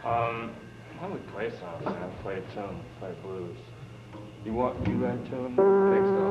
Why don't we play songs, man? Play a tune, play blues. You learn tune? Think so.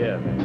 Yeah, man.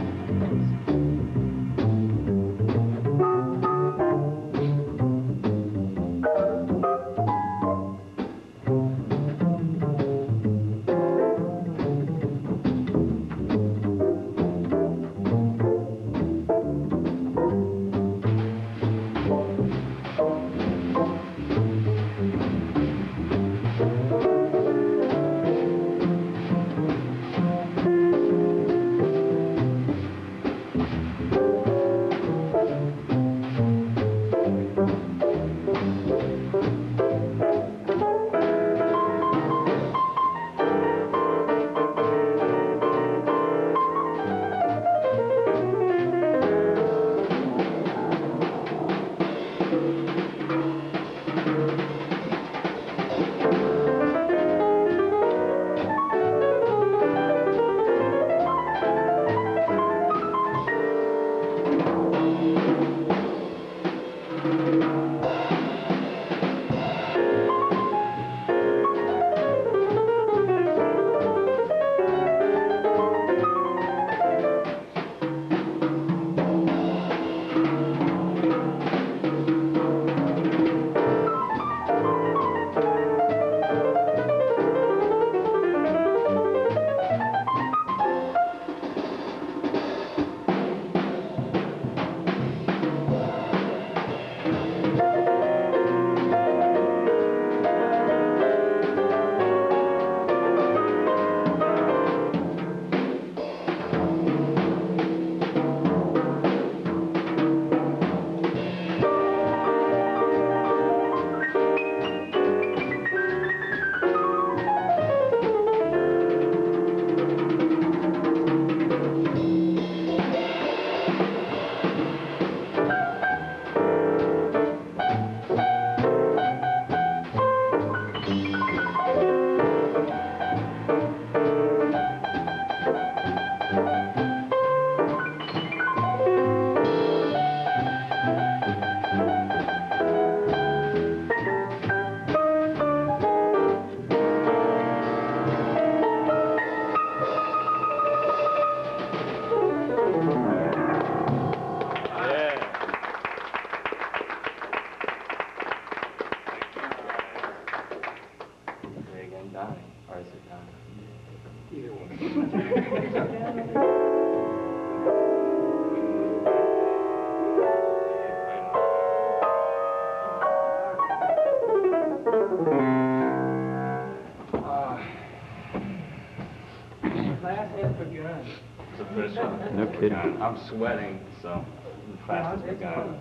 It's official. No kidding. I'm sweating, so the class has begun.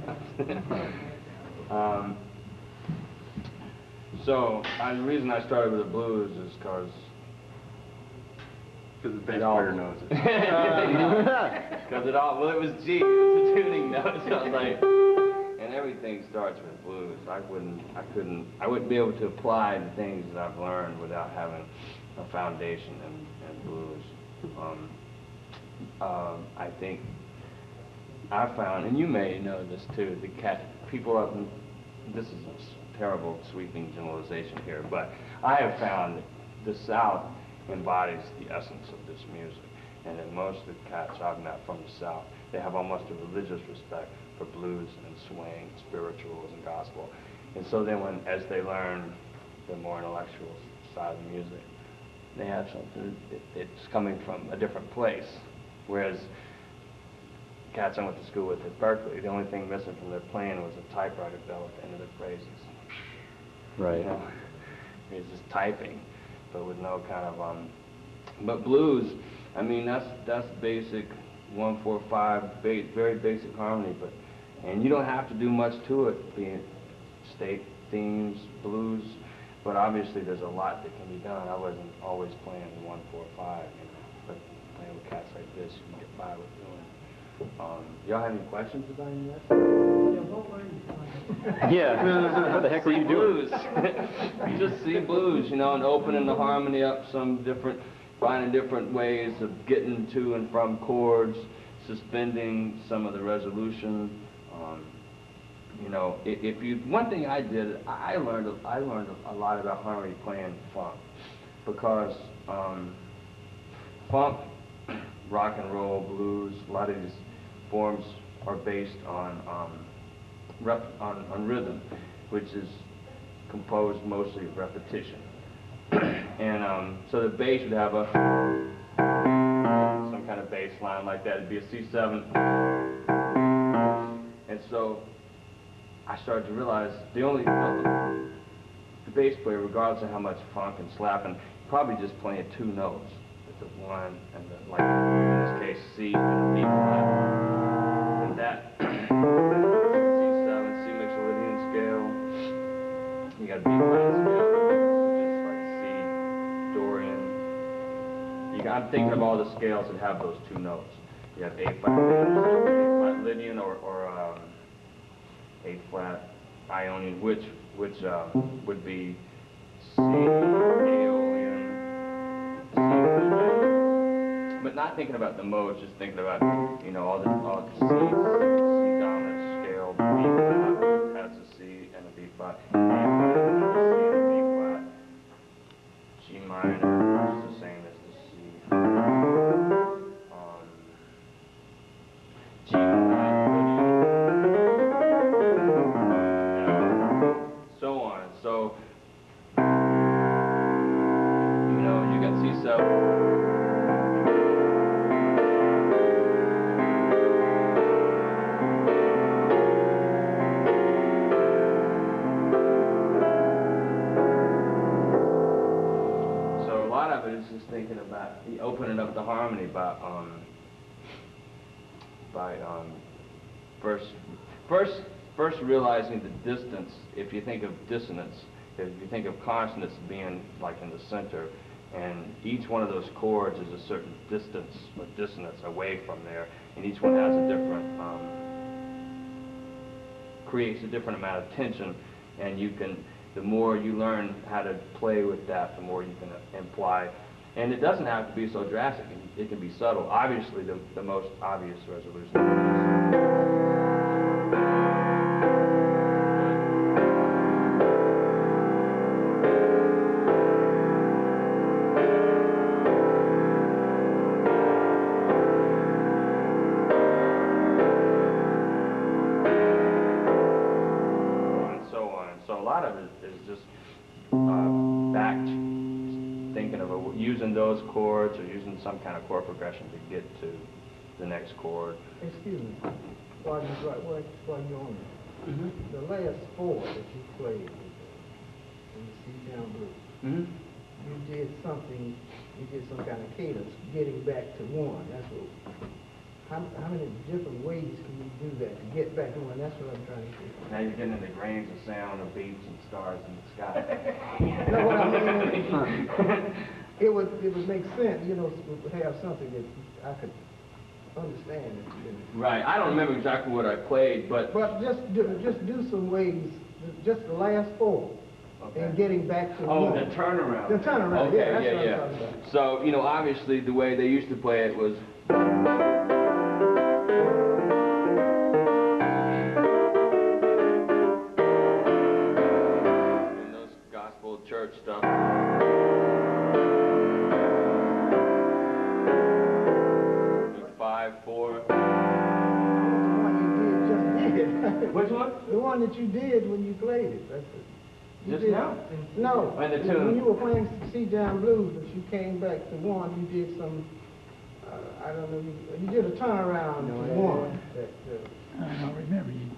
So the reason I started with the blues is because the bass player knows it. Because it all, well, it was G, it was the tuning notes. So I was like, and everything starts with blues. I wouldn't be able to apply the things that I've learned without having a foundation in blues. I think I found, and you may know this too, people up in, this is a terrible sweeping generalization here, but I have found that the South embodies the essence of this music. And that most of the cats I've met from the South, they have almost a religious respect for blues and swing, spirituals and gospel. And so then as they learn the more intellectual side of the music, they have something, it's coming from a different place. Whereas cats I went to school with at Berkeley, the only thing missing from their playing was a typewriter bell at the end of their phrases. Right. You know, it's just typing, but with no kind of, but blues, I mean, that's basic 1-4-5, very basic harmony, and you don't have to do much to it, being state themes, blues, but obviously there's a lot that can be done. I wasn't always playing 1-4-5, but playing with cats like this, you can get by with doing. Y'all have any questions about any of that? Yeah. What the heck are you doing? Blues. You just see blues, you know, and opening the harmony up finding different ways of getting to and from chords, suspending some of the resolution. You know, one thing I did, I learned a lot about harmony playing funk, because funk, rock and roll, blues, a lot of these forms are based on rhythm, which is composed mostly of repetition. And so the bass would have some kind of bass line like that. It'd be a C7. And so I started to realize the bass player, regardless of how much funk and slapping, probably just playing two notes. The one and the, like in this case, C and a B flat. And that C7, C Mixolydian scale. You got a B flat scale, which is like C, Dorian. I'm thinking of all the scales that have those two notes. You have A flat Lydian or A flat Ionian, which would be C, Aeolian, C, but not thinking about the modes, just thinking about, you know, all the C's, C dominant scale, B flat has a C and a B flat, A flat has a C and a B flat, G minor is the same as the C, G flat, so on. So, you know, you got C7. Just thinking about opening up the harmony by first realizing the distance. If you think of dissonance, if you think of consonants being like in the center, and each one of those chords is a certain distance or dissonance away from there, and each one has a different creates a different amount of tension, and you can. The more you learn how to play with that, the more you can imply. And it doesn't have to be so drastic. It can be subtle. Obviously, the most obvious resolution is and so on. And so a lot of it is just back thinking of using those chords or using some kind of chord progression to get to the next chord. Excuse me, while you're on it, the last four that you played in the C down blues, you did something you get some kind of cadence, getting back to one. That's what. How many different ways can you do that to get back to one? That's what I'm trying to do. Now you're getting into grains of sound of beats and stars in the sky. No, what I mean, it would make sense, you know, to have something that I could understand. Right. I don't remember exactly what I played, but just do some ways, just the last four, okay. And getting back to oh, one. the turnaround. The turnaround. Okay, Yeah, that's what yeah. I'm talking about. So you know, obviously, the way they used to play it was. In those gospel church stuff. 5, 4. Which one? The one that you did when you played it. That's it. You Just did, now? No. And the tune. When you were playing C Down Blues, but you came back to one, you did some, I don't know, you did a turnaround to one. I don't remember you.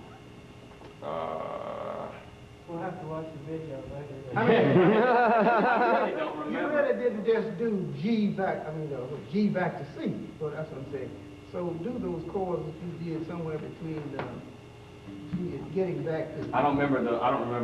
We'll have to watch the video later. I really don't remember. You really didn't just do G back, G back to C, so that's what I'm saying. So do those chords that you did somewhere between getting back to. I don't remember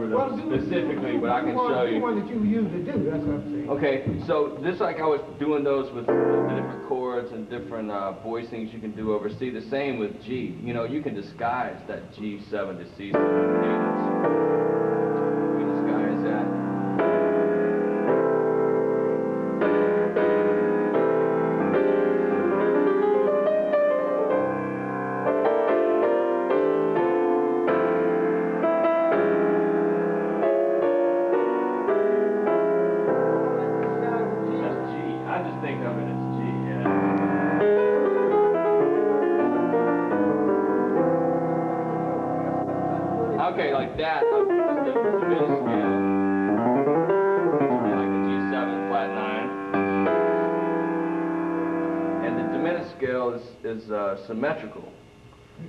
those specifically, but I can show you. The one that you usually do, that's what I'm saying. Okay, so just like I was doing those with the different chords and different voicings you can do over C, the same with G. You know, you can disguise that G7 to C7 cadence. You can disguise that. Okay, like that, the diminished scale, like the G7 flat 9, and the diminished scale is symmetrical.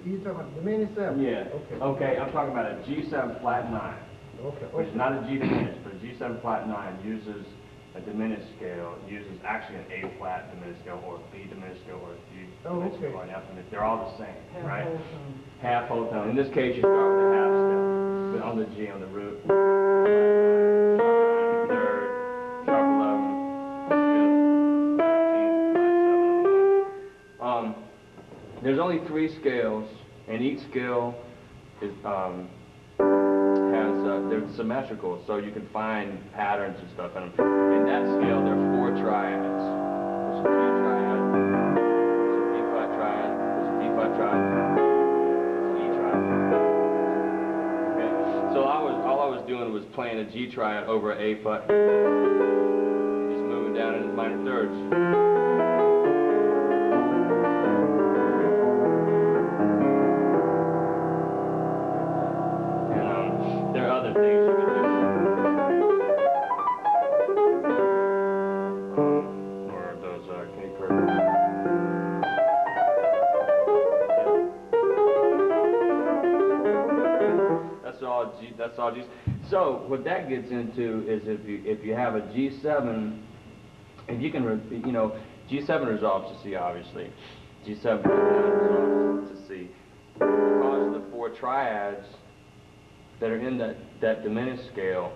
You're talking about the diminished 7? Yeah. Okay. Okay, I'm talking about a G7 flat 9. Okay. Which is not a G diminished, but a G7 flat 9 uses a diminished scale, uses actually an A flat diminished scale, or a B diminished scale, or a G diminished scale, or an F diminished. They're all the same, right? Half whole tone. In this case, you start with a half step, but on the G, on the root. Third, sharp 11, fifth, 13, flat 7. There's only 3 scales, and each scale is they're symmetrical, so you can find patterns and stuff in them. In that scale, there are 4 triads. There's a G triad, there's a B flat triad, there's a D flat triad, there's an E triad. Okay, so all I was doing was playing a G triad over an A flat, just moving down in minor thirds. There are other things you can do. Or those K curves. That's all G's. So what that gets into is if you have a G7, if you can, G7 resolves to C, obviously. G7 resolves to C. Because of the 4 triads that are in that diminished scale,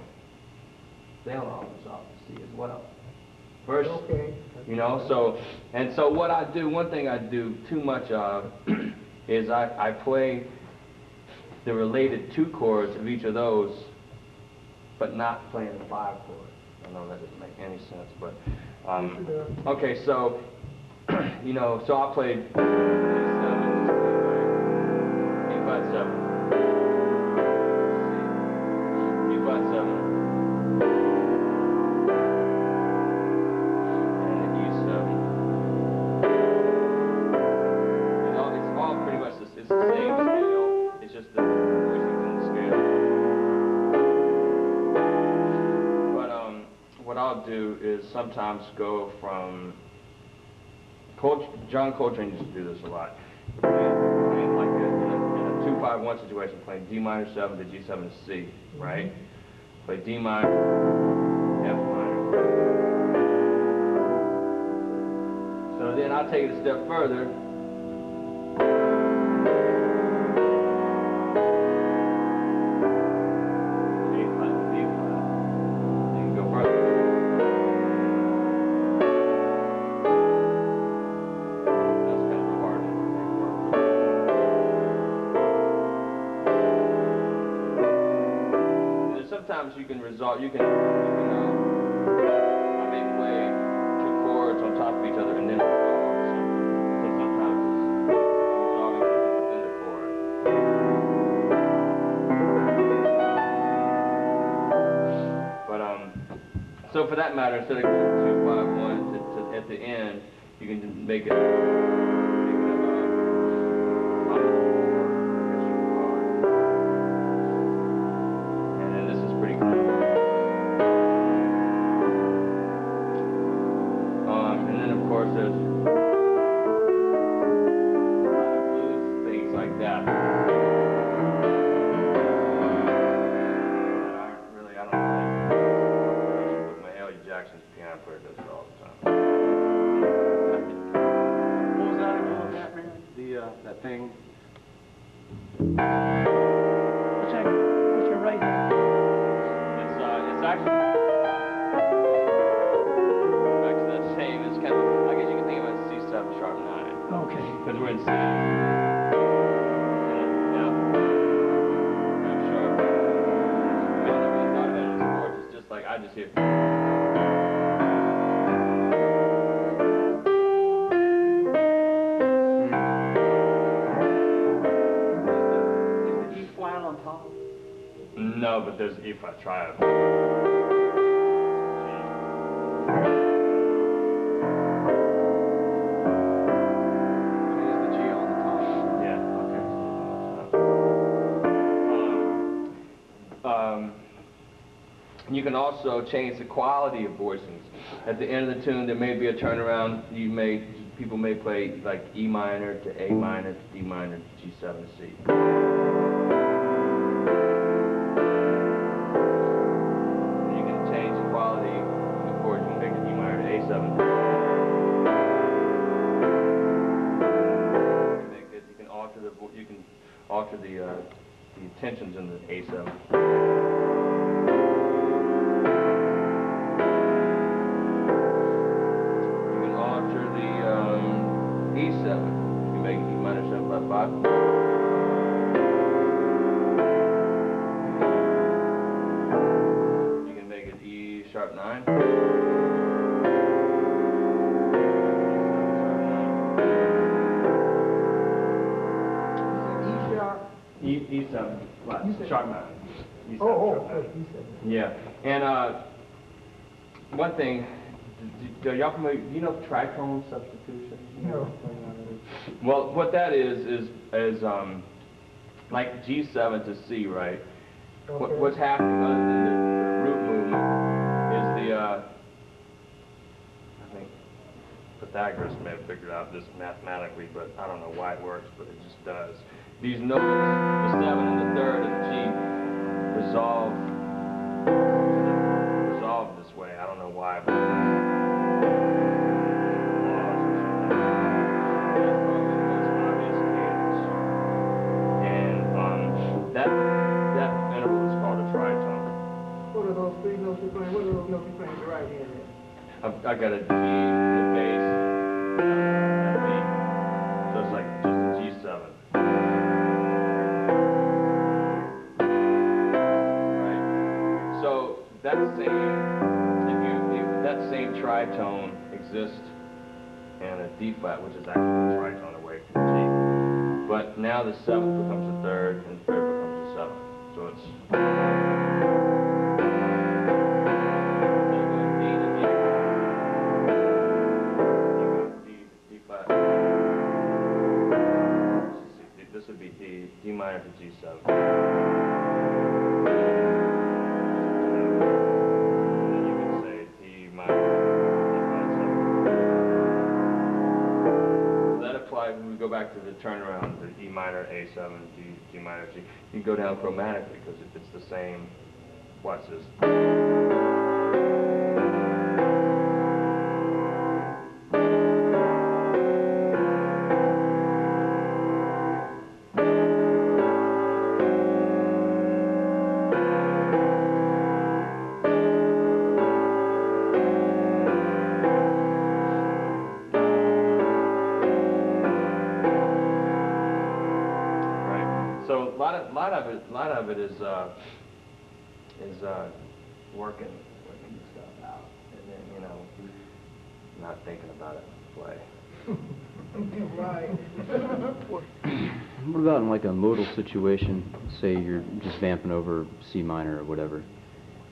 they'll all resolve to C as well. First, okay. so what I do, one thing I do too much of is I play the related 2 chords of each of those, but not playing the 5 chord. I know that doesn't make any sense, but okay, so so I'll play G7, A flat 7. Flat 7, and the E7. It's all pretty much it's the same scale. It's just the voicings in the scale. But what I'll do is sometimes go from John Coltrane used to do this a lot. Playing like in a 2-5-1 situation, playing D minor 7 to G7 to C, right? Play D minor, F minor, So then I'll take it a step further. A flat, D flat. You can go further. That's kind of hard to make work. And sometimes you can resolve. You can maybe play two chords on top of each other and then resolve something. So sometimes it's resolving within the chord. But so for that matter, instead of going 2, 5, 1 to at the end, you can just make it a minor 4, I guess you would call it. And then this is pretty cool. And then of course there's blues, things like that. I don't know. But my Ellis Jackson's piano player does it all the time. What was that again on that, man? That thing? What's that, what's your right hand? It's actually back to that same. It's kind of, I guess you can think of it as C7 sharp 9. Okay. Because we're in C. Yeah. F sharp. I mean, I never really thought of it as chords. It's just like I just hear. Is the E flat on top? No, but there's E flat triad. Is the G on the top? Yeah. Okay. You can also change the quality of voicings. At the end of the tune, there may be a turnaround. People may play like E minor to A minor to D minor to G7 to C. You can change the quality of the chord. You can make it E minor to A7. You can alter the tensions in the A7. E7. You can make E minor 7 flat 5. You can make it E sharp 9. E7 flat, sharp 9. E7 sharp 9. Yeah, and one thing. Are y'all familiar? Do you know tritone substitution? No. Well, what that is like G7 to C, right? Okay. What's happening other than the root movement is I think Pythagoras may have figured out this mathematically, but I don't know why it works, but it just does. These notes, the 7 and the 3rd of the G, resolve this way. I don't know why, but that interval is called a tritone. What are those 3 notes you're playing? What are those notes you're playing with your right hand there? I got a G, the bass, and a B. So it's like just a G7. Right? So that same tritone exists in a D flat, which is actually a tritone away from G. But now the 7th becomes a 3rd, and the 3rd becomes a 7th. So it's D flat. This would be D minor to G7. And then you could say D minor, D flat 7. So that applies when we go back to the turnaround, the E minor, A7, G minor, G. You can go down chromatically because if it's the same, watch this. So a lot of it is working the stuff out, and then not thinking about it on the play. Right. What about in like a modal situation? Say you're just vamping over C minor or whatever,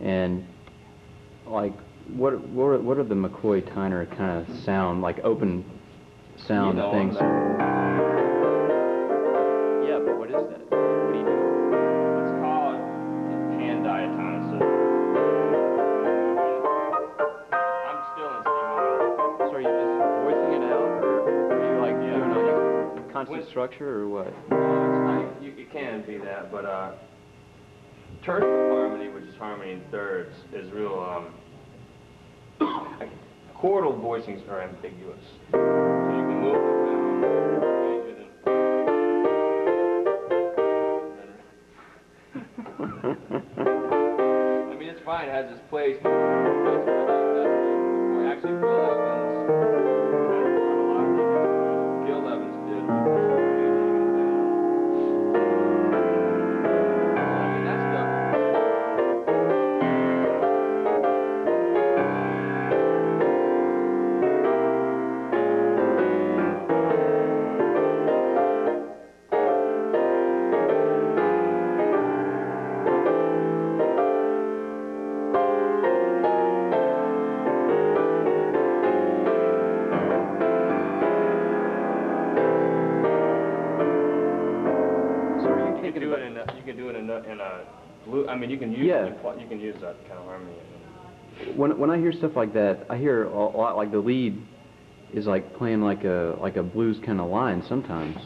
and like what are the McCoy-Tyner kind of sound, like open sound things? Yeah, but what is that? What do you do? It's called hand diatonicus. I'm still in C minor. So are you just voicing it out, or are you like doing like a constant structure, or what? No, it's not. It can be that, but tertial harmony, which is harmony in thirds, is real. Chordal voicings are ambiguous, so you can move I mean, it's fine. It has its place. Actually, Bill Evans did. I mean, that stuff. You can do it in a blue. I mean, you can use you can use that kind of harmony. When I hear stuff like that, I hear a lot like the lead is like playing like a blues kind of line sometimes.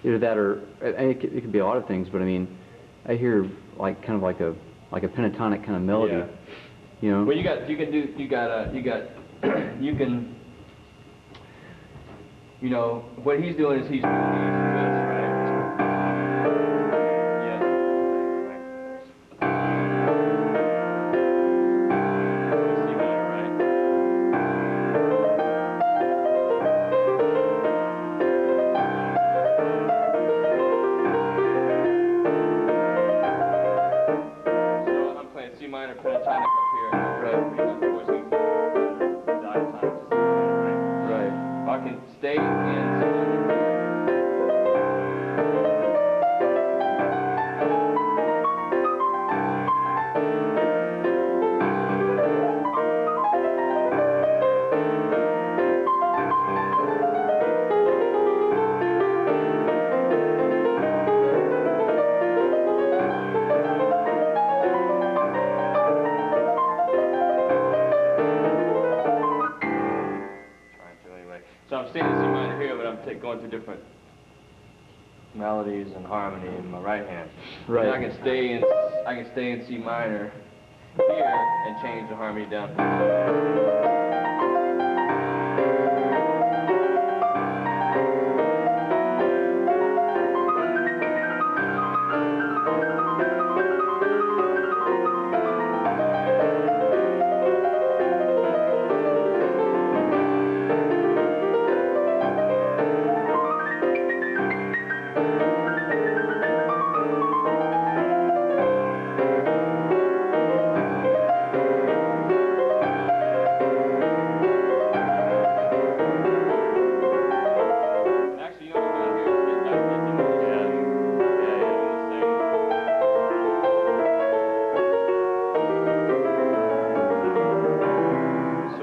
Either that or it could be a lot of things, but I mean, I hear like kind of like a pentatonic kind of melody. Yeah. You know. Well, you can what he's doing is he's doing this, right? Yes. C minor, right? So I'm playing C minor pentatonic up here. Right. Voicing diatonic to C minor, right? Right. If I can stay in C minor. So I'm staying in C minor here, but I'm going through different melodies and harmony in my right hand. Right. And I can stay in C minor here and change the harmony down. Actually, you know what I'm doing here?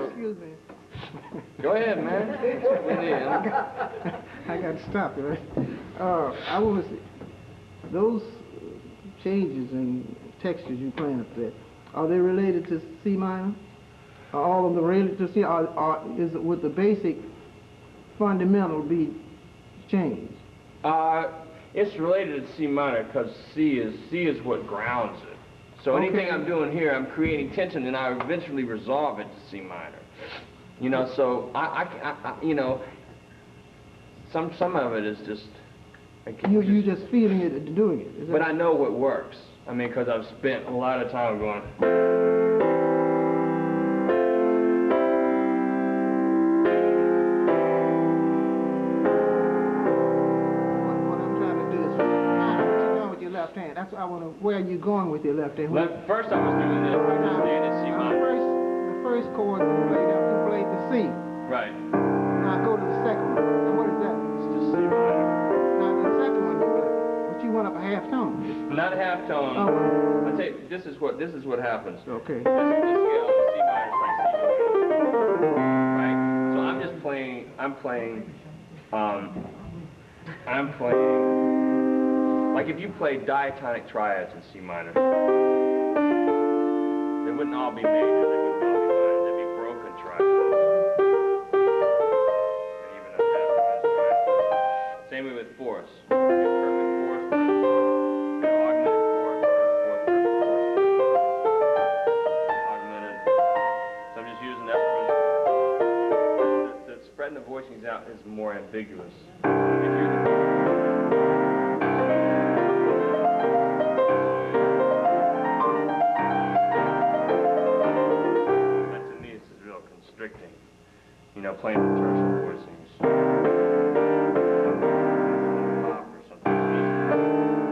Excuse me. Go ahead, man. I got to stop you, right? I want to see, those changes in textures you're playing up there, are they related to C minor? Are all of them related to C, or is it with the basic fundamental be changed? It's related to C minor because C is what grounds it. So anything I'm doing here, I'm creating tension, and I eventually resolve it to C minor. You know, so I you know, some of it is just. You just feeling it and doing it. Is But that- I know what works. I mean, because I've spent a lot of time going. What I'm trying to do is, what you're doing with That's what I want to. Where are you going with your left hand? First I was doing this, Right now, standing C minor. the first chord you played out, you played the C. Right. Now go to the second one. And what is that? It's just C minor. Now the second one you got, but you went up a half tone. Not a half tone. Oh, well. I tell you, this is what happens. Okay. This scale, C minor is like C minor. Right? So I'm playing, like if you play diatonic triads in C minor, they wouldn't all be major, they wouldn't all be minor, they'd be broken triads. And even a half diminished triad. Same way with fourths. You get perfect fourths, augmented fourth, perfect fourth, augmented. So I'm just using that for the spreading the voicings out is more ambiguous. If you're that to me is real constricting. You know, playing the tertial voicings. Pop or something.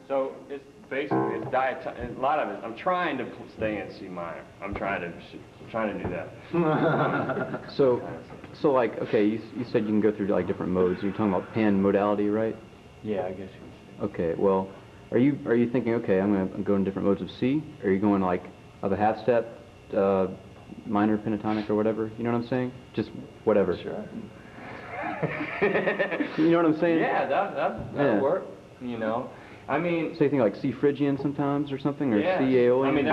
So it's basically a lot of it. I'm trying to stay in C minor. I'm trying to do that. So like, okay, you said you can go through like different modes. You're talking about pan modality, right? Yeah, I guess you could. Okay, well, are you thinking, okay, I'm going to go in different modes of C? Are you going like of a half step, minor pentatonic or whatever? You know what I'm saying? Just whatever. Sure. You know what I'm saying? Yeah, that'll work. You know, I mean. So you think like C Phrygian sometimes or something, or Yeah. C Aeolian? I mean,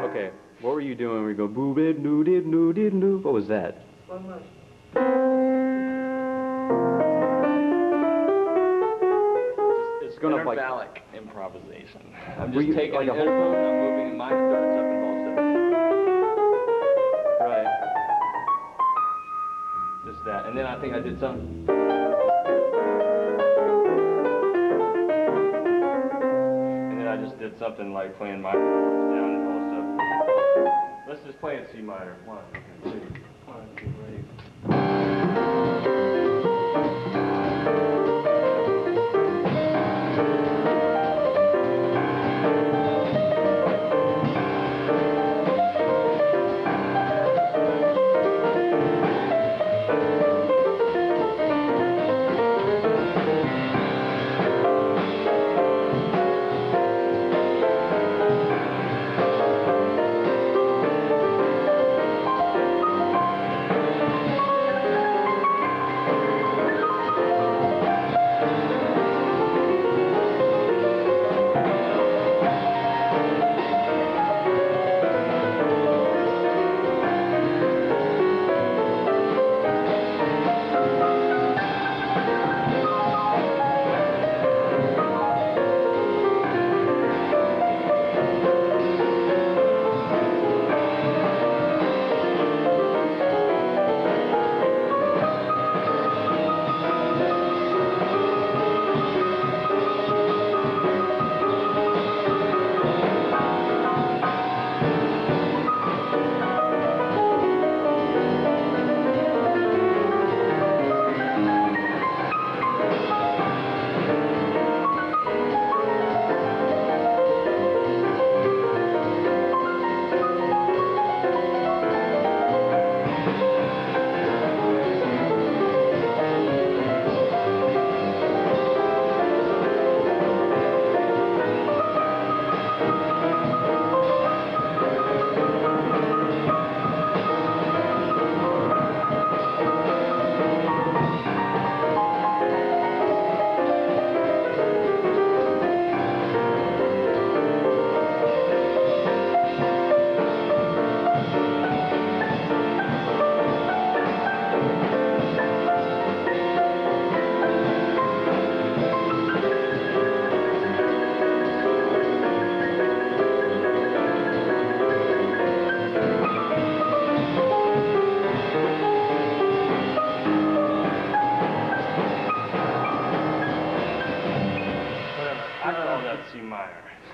Okay, what were you doing where you go boo bid doo did doo did doo? What was that? it's going up like- intervallic improvisation. I'm Were just you taking like an a whole- interval and I'm moving in minor thirds up and whole steps. Right. Just that. And then I think I did something. And then I just did something like playing minor chords down and whole steps. Let's just play in C minor. 1, 2, 1, 2, ready.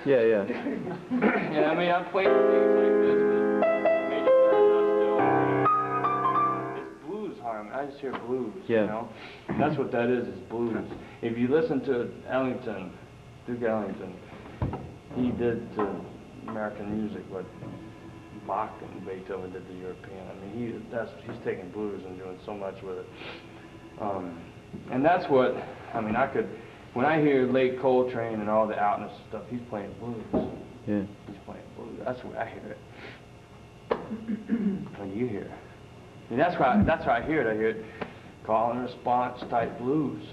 Yeah, yeah. And I mean, I'm playing things like this with major third, not still. It's blues harmony. I just hear blues, Yeah. you know? That's what that is blues. If you listen to Ellington, Duke Ellington, he did to American music what Bach and Beethoven did to European. I mean, he's taking blues and doing so much with it. And that's what, I mean, when I hear Late Coltrane and all the outness stuff, he's playing blues. Yeah. He's playing blues. That's the way I hear it. When you hear it. And that's why I hear it. I hear it call and response type blues.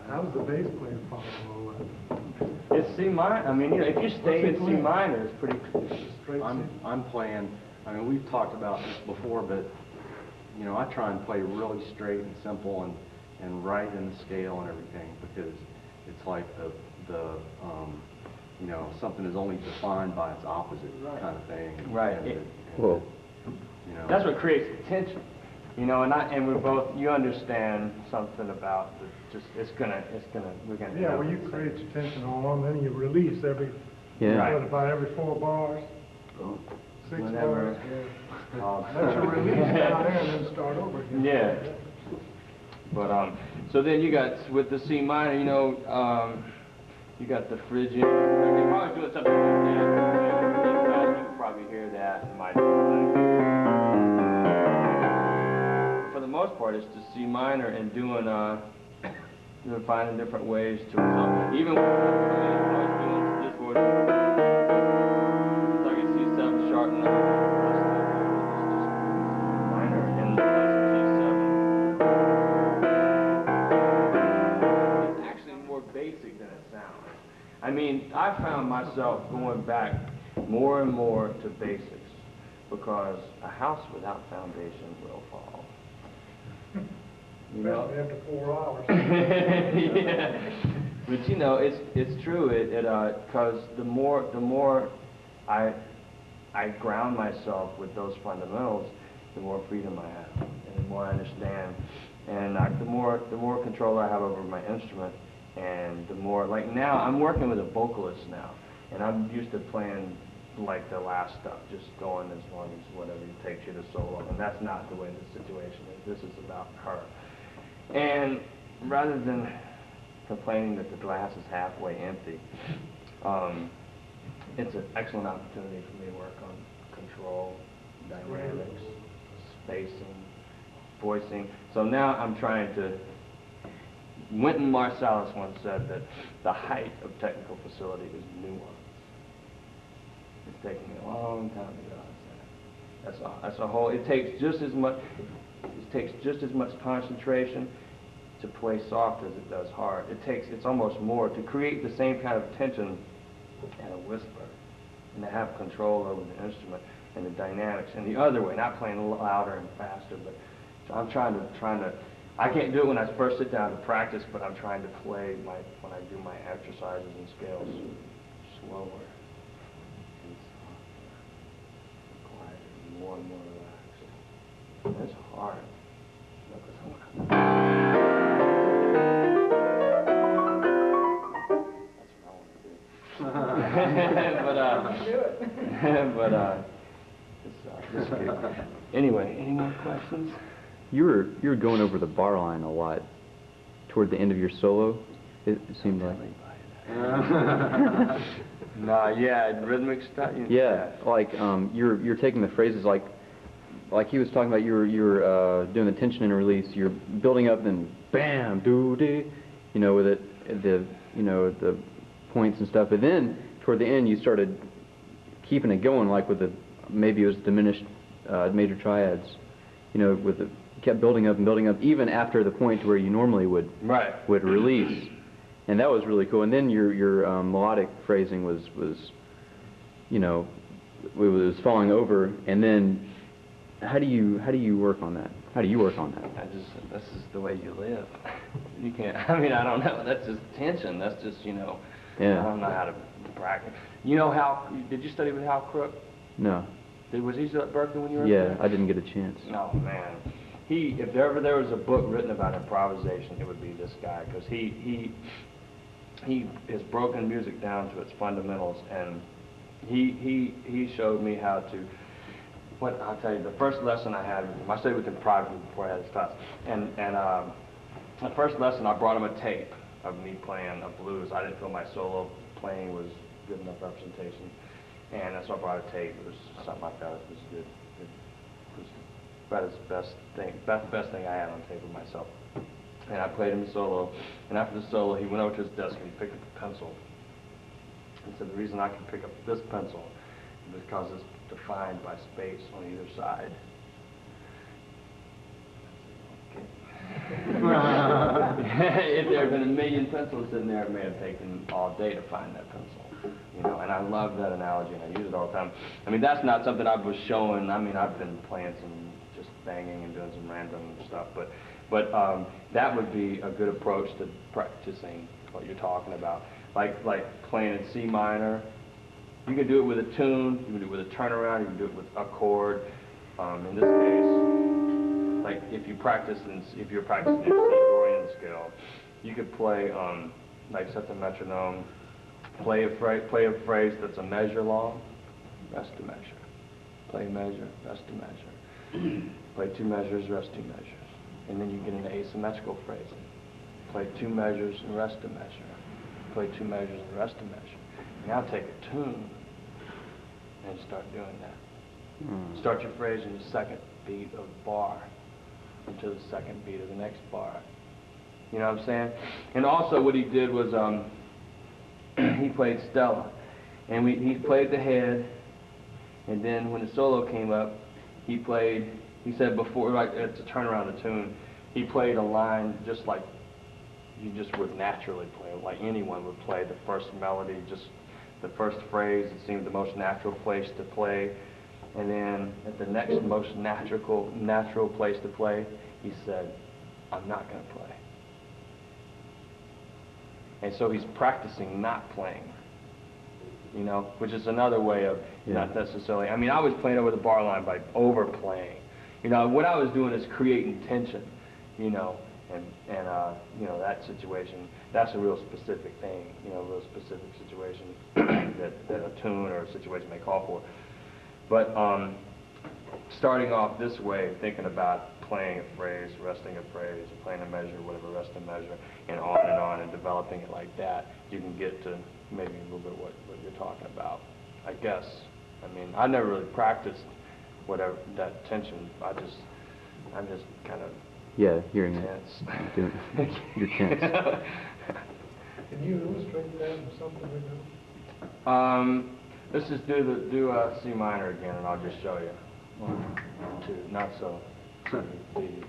How does the bass player follow all It's C minor. I mean, you know, if you stay in C minor, it's pretty. Straight I'm playing, I mean, we've talked about this before, but, you know, I try and play really straight and simple and right in the scale and everything, because it's like you know, something is only defined by its opposite kind of thing. Right. Whoa. You know. That's what creates the tension. You know, and we're both, you understand something about we're gonna. Yeah, well, you create your tension on one, then you release every, Yeah. what, about every 4 bars? 6 Whenever. bars? Yeah. Let your release down there and then start over again. Yeah. But so then you got with the C minor, you know, you got the Phrygian. You're probably doing something like that. You can probably hear that in my. For the most part, it's the C minor and doing finding different ways to resolve. Even when I was doing this was like a C7 sharp note. It's just minor and G7. It's actually more basic than it sounds. I mean, I found myself going back more and more to basics because a house without foundation will fall. You know? Especially after 4 hours. Yeah. But you know, it's true. Because the more I ground myself with those fundamentals, the more freedom I have, and the more I understand, and the more control I have over my instrument, and the more, like now, I'm working with a vocalist now, and I'm used to playing like the last stuff, just going as long as whatever takes you to solo, and that's not the way the situation is. This is about her. And rather than complaining that the glass is halfway empty, it's an excellent opportunity for me to work on control, dynamics, spacing, voicing. So now I'm trying to, Wynton Marsalis once said that the height of technical facility is nuance. It's taking me a long time to get on that. That's a whole, it takes just as much concentration to play soft as it does hard. It's almost more to create the same kind of tension and a whisper, and to have control over the instrument and the dynamics. And the other way, not playing louder and faster, but so I'm trying to. I can't do it when I first sit down to practice, but I'm trying to play when I do my exercises and scales slower and softer, quieter, and more relaxed. And it's hard. Anyway, any more questions? You were going over the bar line a lot toward the end of your solo. It seemed like. No, yeah, rhythmic stuff. Yeah, like you're taking the phrases like he was talking about. You're doing the tension and release. You're building up, then bam, doo dee, you know, with it the points and stuff. But then toward the end, you started keeping it going, like with maybe it was diminished major triads, you know, kept building up and building up, even after the point where you normally would release, and that was really cool. And then your melodic phrasing was you know, it was falling over. And then how do you work on that? How do you work on that? This is the way you live. You can't. I mean, I don't know. That's just tension. That's just, you know. Yeah. I don't know how to practice. You know Hal? Did you study with Hal Crook? No. Was he still at Berkeley when you were? Yeah, there? I didn't get a chance. No, man. If ever there was a book written about improvisation, it would be this guy, because he he has broken music down to its fundamentals, and he showed me how to. What I'll tell you, the first lesson I had, I stayed with him privately before I had his class, and the first lesson I brought him a tape of me playing a blues. I didn't feel my solo playing was good enough representation, and so I brought a tape. It was something like that. It was good. It was about his best thing I had on tape of myself. And I played him a solo, and after the solo, he went over to his desk and he picked up a pencil. He said, the reason I can pick up this pencil is because it's defined by space on either side. If there had been a million pencils in there, it may have taken all day to find that pencil. You know, and I love that analogy, and I use it all the time. I mean, that's not something I was showing. I mean, I've been playing some, just banging and doing some random stuff, but that would be a good approach to practicing what you're talking about. Like playing in C minor. You can do it with a tune, you can do it with a turnaround, you can do it with a chord. In this case, like if you're practicing in C Dorian scale, you could play like set the metronome, play a phrase that's a measure long, rest a measure. Play a measure, rest a measure. Play two measures, rest two measures. And then you get into asymmetrical phrasing. Play two measures and rest a measure. Play two measures and rest a measure. Now take a tune and start doing that. Start your phrase in the second beat of the bar into the second beat of the next bar. You know what I'm saying? And also what he did was he played Stella. And he played the head, and then when the solo came up, he said before, like to turn around the tune, he played a line just like you just would naturally play, like anyone would play the first melody, just the first phrase. It seemed the most natural place to play, and then at the next most natural place to play, he said, "I'm not going to play." And so he's practicing not playing. You know, which is another way of not necessarily. I mean, I was playing over the bar line by overplaying. You know, what I was doing is creating tension. You know, and you know, that situation, that's a real specific thing. You know, a real specific situation that a tune or a situation may call for. But starting off this way, thinking about playing a phrase, resting a phrase, playing a measure, whatever, rest a measure, and on, and developing it like that, you can get to maybe a little bit what you're talking about, I guess. I mean, I never really practiced whatever that tension. I'm just kind of hearing tense. it. You're tense. Can you illustrate that or something like that? Let's just do a C minor again, and I'll just show you. 1, 2, not so. C.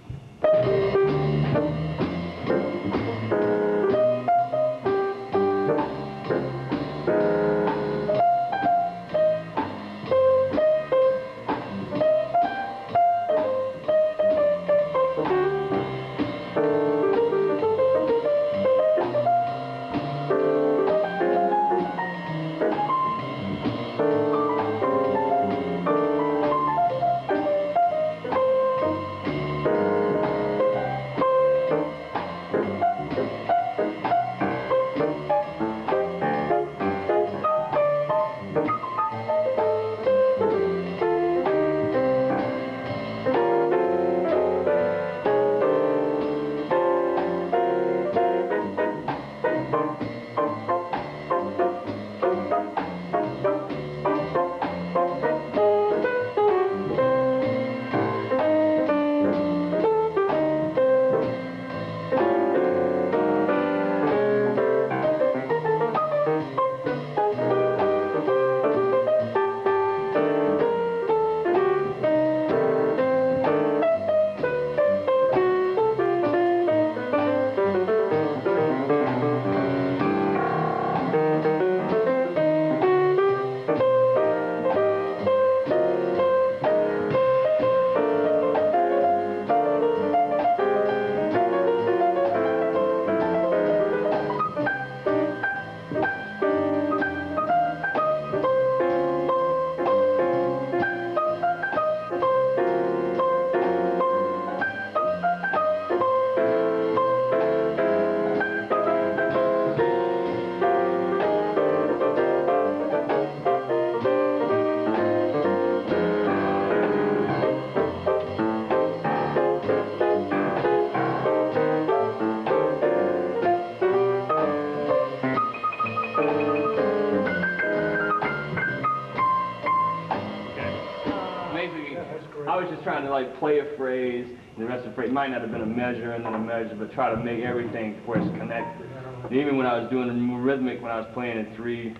I was just trying to like play a phrase, and the rest of the phrase might not have been a measure and then a measure, but try to make everything where it's connected. And even when I was doing the rhythmic, when I was playing in 3,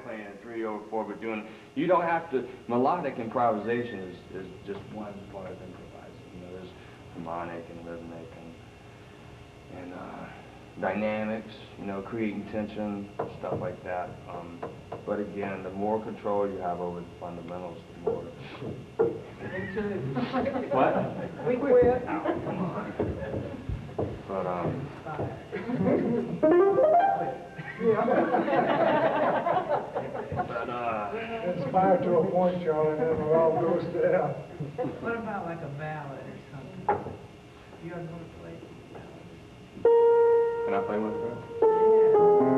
playing in 3 over 4, but doing, you don't have to, melodic improvisation is just one part of improvising. You know, there's harmonic and rhythmic and dynamics, you know, creating tension, stuff like that. But again, the more control you have over the fundamentals, the more... What? We quit. But, Inspired to a point, Charlie, and then it all goes down. What about like a ballad or something? You guys want to play? can I play one first?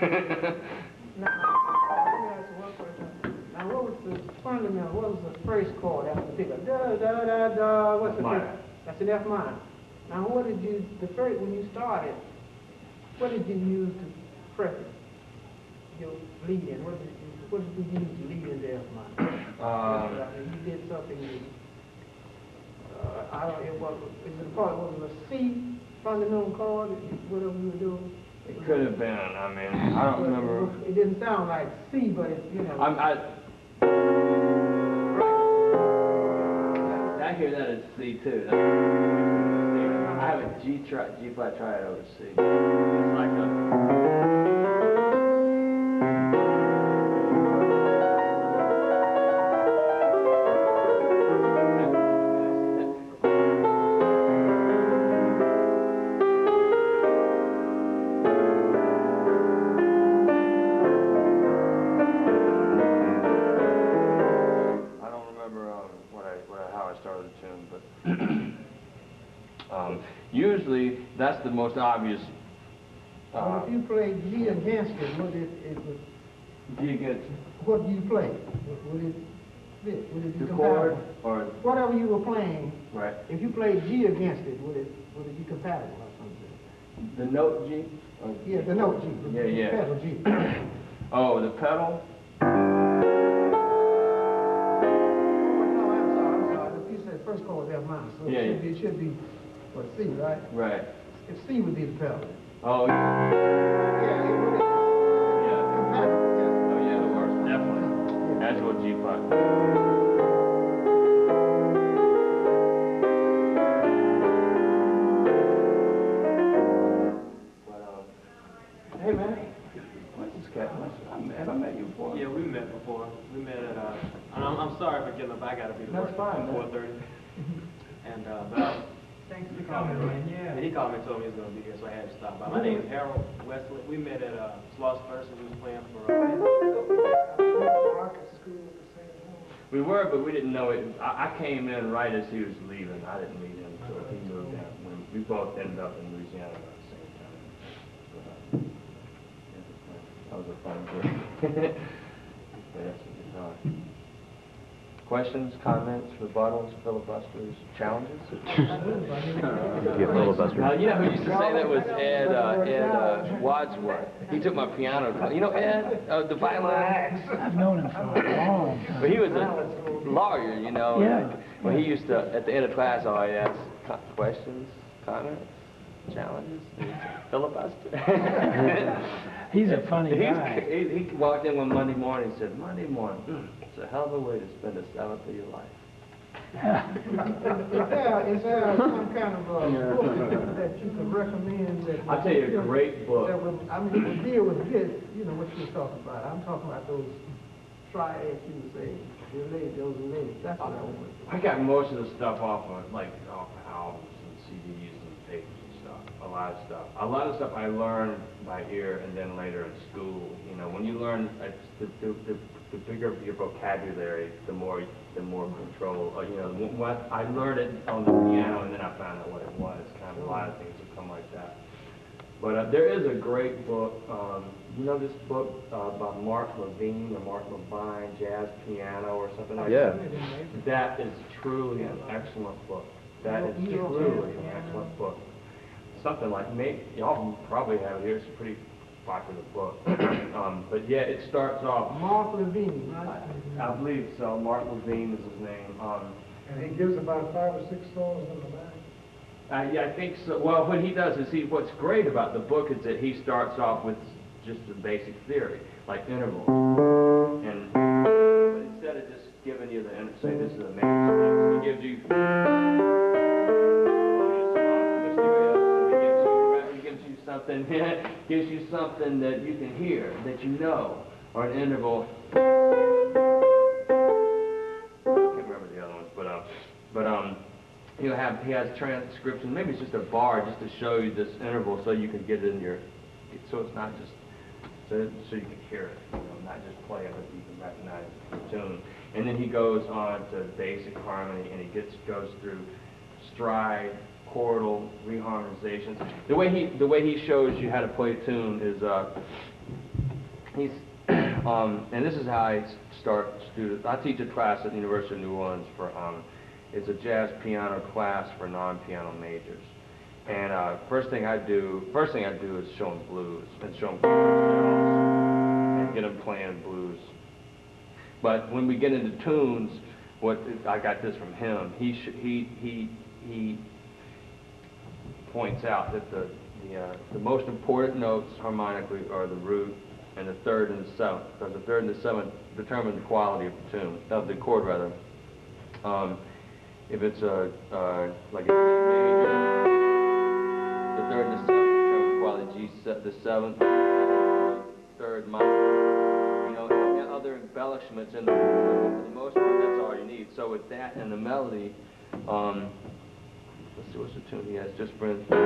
Now, let me ask you one question. Now, what was the fundamental, what was the first chord after the pickup? Da, da, da, da, what's the F minor. first? That's an F minor. Now, what did you, the first, when you started, what did you use to preface your lead in? What did you use to lead into F minor? You did something, I don't, it was, is it part, was it a C fundamental chord, whatever you were doing? It could have been. I mean, I don't remember. It didn't sound like C, but it, you know. I hear that as C too. I have a G flat triad over C. It's like a. I don't remember how I started the tune, but usually that's the most obvious. Well, if you played G against it, G against what do you play? Would it fit? Would it be the chord compatible? or Whatever you were playing, right. if you played G against it, would it be compatible or something? The note G. Or Yeah, the note G. The pedal G. Oh, the pedal. Oh, no, I'm sorry. If you said first chord was F minor, so Yeah, it should be what, C, right? Right. If C would be the pedal. Oh, yeah. Yeah, it would. Yeah. Compatible, yes. Oh, yeah, it works, definitely. Yeah. Actual G flat. But, hey, man. What's this cat? Have I met you before? Yeah, we met before. We met at, I'm sorry for getting up, I gotta be to That's work fine, at man. 4:30. And, but Thanks he for called me, coming, man, yeah. he called me and told me he was gonna be here, so I had to stop by. My name is Harold Wesley. We met at, Sloss Person, who was playing for, We were, but we didn't know it. I came in right as he was leaving. I didn't meet him until he moved out. We both ended up in Louisiana about the same time. But, yeah, that was a fun trip. That's a good time. Questions, comments, rebuttals, filibusters, challenges? Get filibuster. You know who used to say that was Ed Wadsworth. He took my piano class. You know Ed, the violin? I've known him for a long time. But he was a lawyer, you know. Yeah. Well, he used to, at the end of class, always ask questions, comments, challenges, filibuster. He's a funny guy. He walked in one Monday morning and said, Monday morning, it's a hell of a way to spend the 7th of your life. Is there some kind of book that you could recommend that? I'll tell you a great book. That would, I mean, would deal with this, you know, what you're talking about. I'm talking about those triads you were saying, those related. That's what I want. I got most of the stuff off of, like, off albums and CDs and tapes and stuff. A lot of stuff. A lot of stuff I learned by ear and then later in school. You know, when you learn, the bigger your vocabulary, the more control. You know, what I learned it on the piano and then I found out what it was. Kind of a lot of things have come like that. But there is a great book. You know this book by Mark Levine or Mark Levine, Jazz Piano or something like that? That is truly an excellent book. That is truly an excellent book. Something like, maybe, y'all probably have it here, it's a pretty popular book. But yeah, it starts off. Mark Levine, right? I believe so. Mark Levine is his name. And he gives about 5 or 6 songs in the back. Yeah, I think so. Well, what he does is what's great about the book is that he starts off with just the basic theory, like intervals. But instead of just giving you say this is a major, he gives you. Gives you something that you can hear, that you know, or an interval. I can't remember the other ones, but he has transcription. Maybe it's just a bar just to show you this interval, so you can get it in your, so it's not just so you can hear it, you know, not just play it, but you can recognize the tune. And then he goes on to basic harmony, and he goes through stride, chordal reharmonizations. The way he shows you how to play a tune is he's, and this is how I start students. I teach a class at the University of New Orleans for, it's a jazz piano class for non-piano majors. And first thing I do is show them blues and show them scales and get them playing blues. But when we get into tunes, I got this from him. He points out that the most important notes harmonically are the root and the third and the seventh, because the third and the seventh determine the quality of the tune, of the chord rather. If it's like a G major, the third and the seventh determine the quality. The seventh, third minor, you know, and other embellishments in the chord. But for the most part, that's all you need. So with that and the melody, let's see what's the tune he has. Just for instance.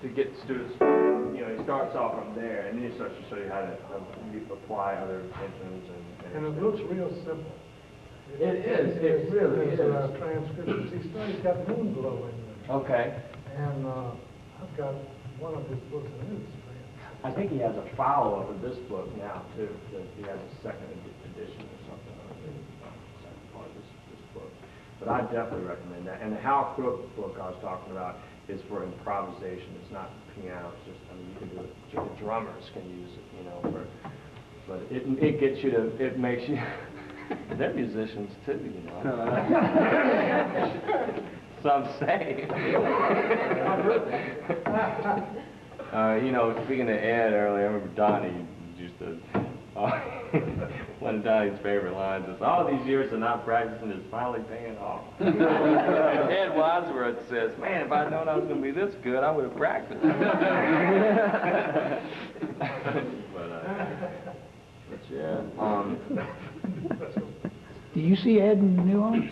To get students, you know, he starts off from there, and then he starts to show you how to apply other tensions And it looks real simple. It really is. Transcriptions. He studied got moon glow in there. Okay. And I've got one of his books in his friend. I think he has a follow-up of this book now, too. He has a second edition or something. Second part of this book. But I definitely recommend that. And the Hal Crook book I was talking about is for improvisation. It's not piano. It's just, I mean, you can do it. The drummers can use it, you know. But it gets you to, it makes you. They're musicians too, you know. Some say. You know, speaking of Ed earlier, I remember Donnie used to. One of Donnie's favorite lines is, "All these years of not practicing is finally paying off." And Ed Wadsworth says, "Man, if I'd known I was going to be this good, I would have practiced." But yeah. Do you see Ed in New Orleans?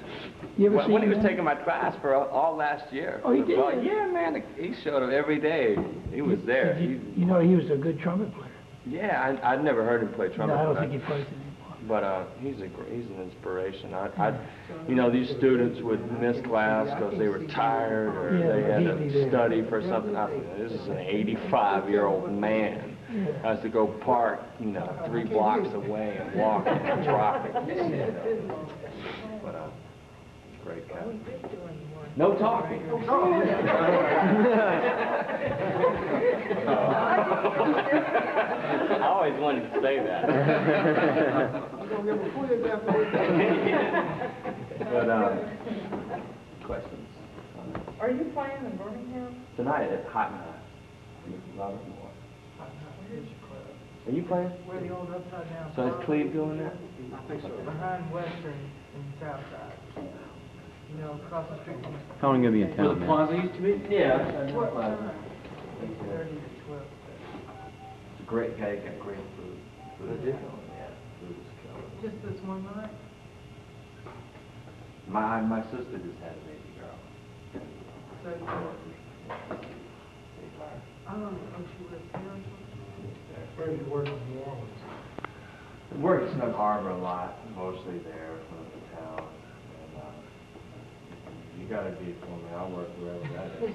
You ever see When he him was there? taking my class for all last year. Oh, he did? Well, yeah, man, he showed up every day. He was there. You know, he was a good trumpet player. Yeah, I'd never heard him play trumpet. No, I don't think he plays anymore. But he's an inspiration. You know, these students would miss class because they were tired or Yeah, they had he'd be to there. study for something. I think this is an 85-year-old man. Has to go park, you know, 3 blocks away and walk in the traffic. But great guy. No talking. I always wanted to say that. I'm gonna give a quiz after this. But questions Are you playing in Birmingham? tonight at Hot Night? Robert Moore. Are you playing? Where the old upside down. So is Cleve doing that? I think so. Behind Western and Southside. You know, across the street from. How long are you going to be in town, man? Plaza used to be? Yeah. What time? 8:30 to 12. It's a great guy, got great food. Food is killing, yeah. Food is killing. Just this one night? My sister just had a baby girl. So, I don't know, she was here. Where do you work in New Orleans? I work at Snug Harbor a lot, mostly there from the town. And you gotta be for me, I'll work wherever that is.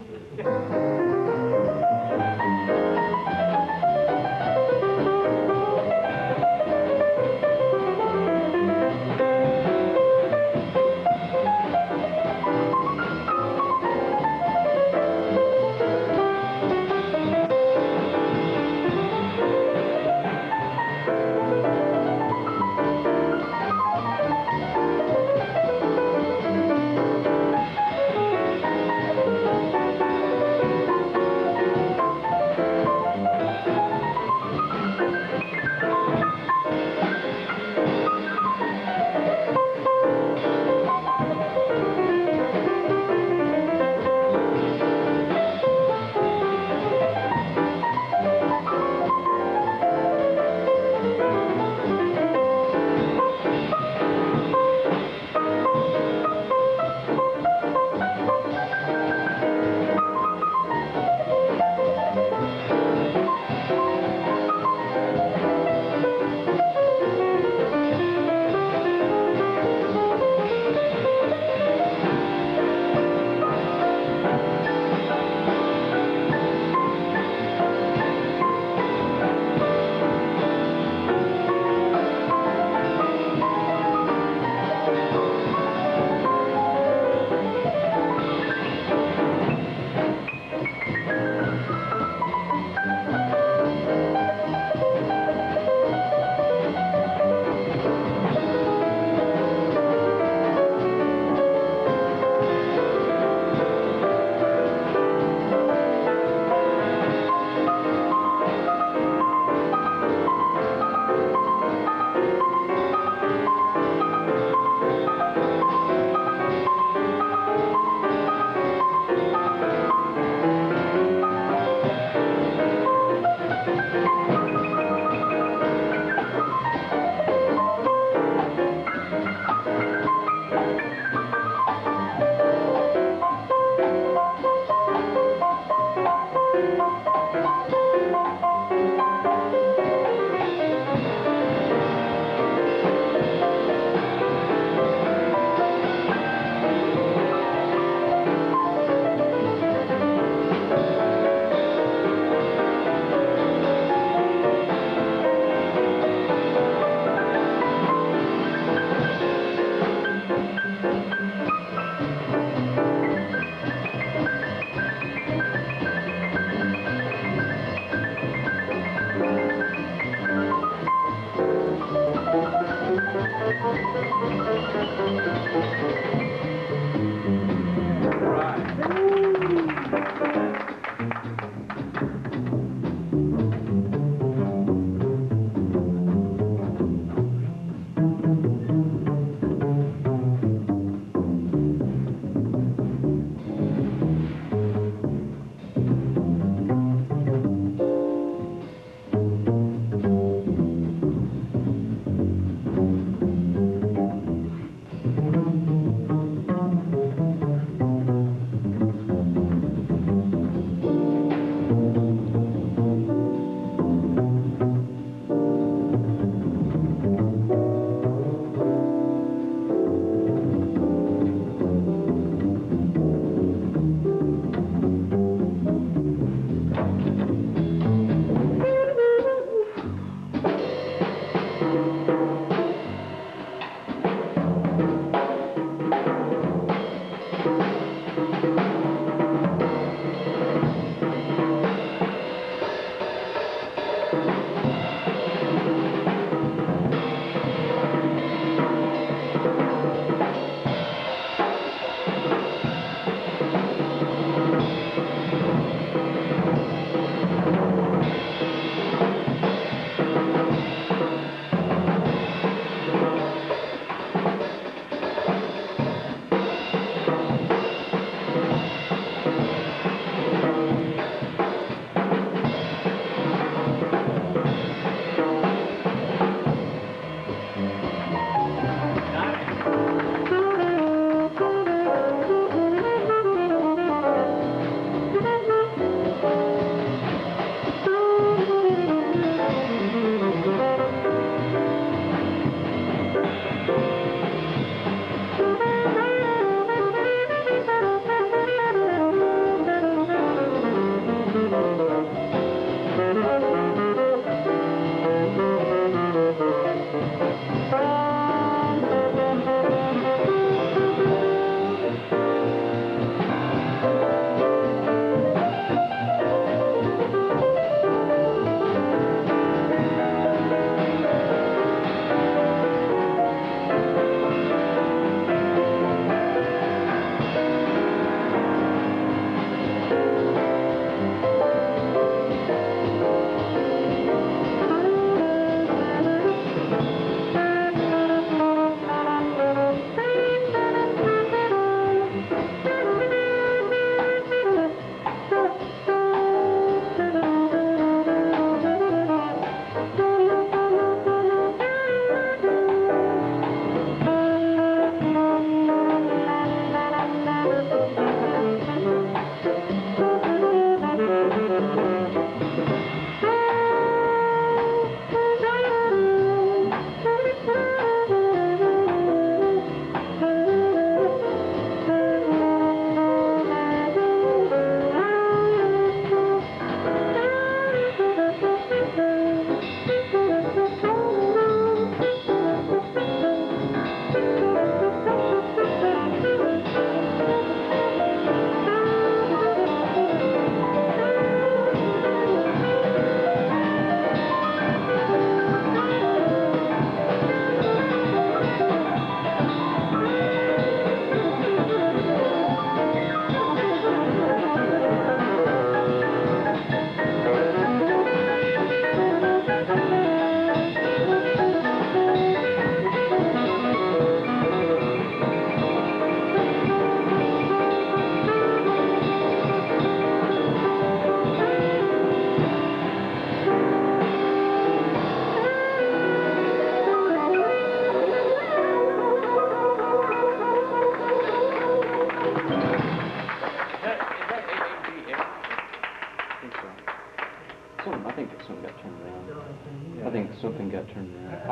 I think something got turned around. I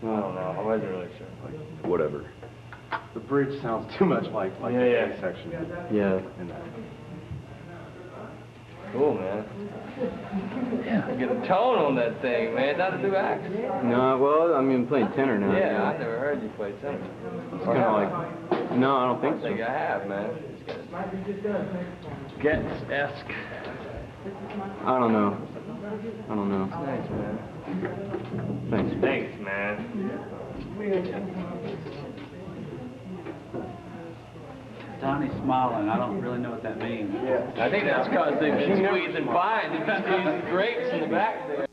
don't know, I wasn't really sure. Whatever. The bridge sounds too much like Yeah, the yeah. A section. Yeah. in that. Cool, man. Yeah. Get a tone on that thing, man. Not a new axe. No, well, I mean, playing tenor now. Yeah, I never heard you play tenor. It's kind of like, no, I don't I think think so. I have, man. Getz-esque. I don't know. I don't know. Thanks, man. Thanks. Thanks, man. Donnie's smiling. I don't really know what that means. I think that's because they've been squeezing fine. They've been squeezing grapes in the back there.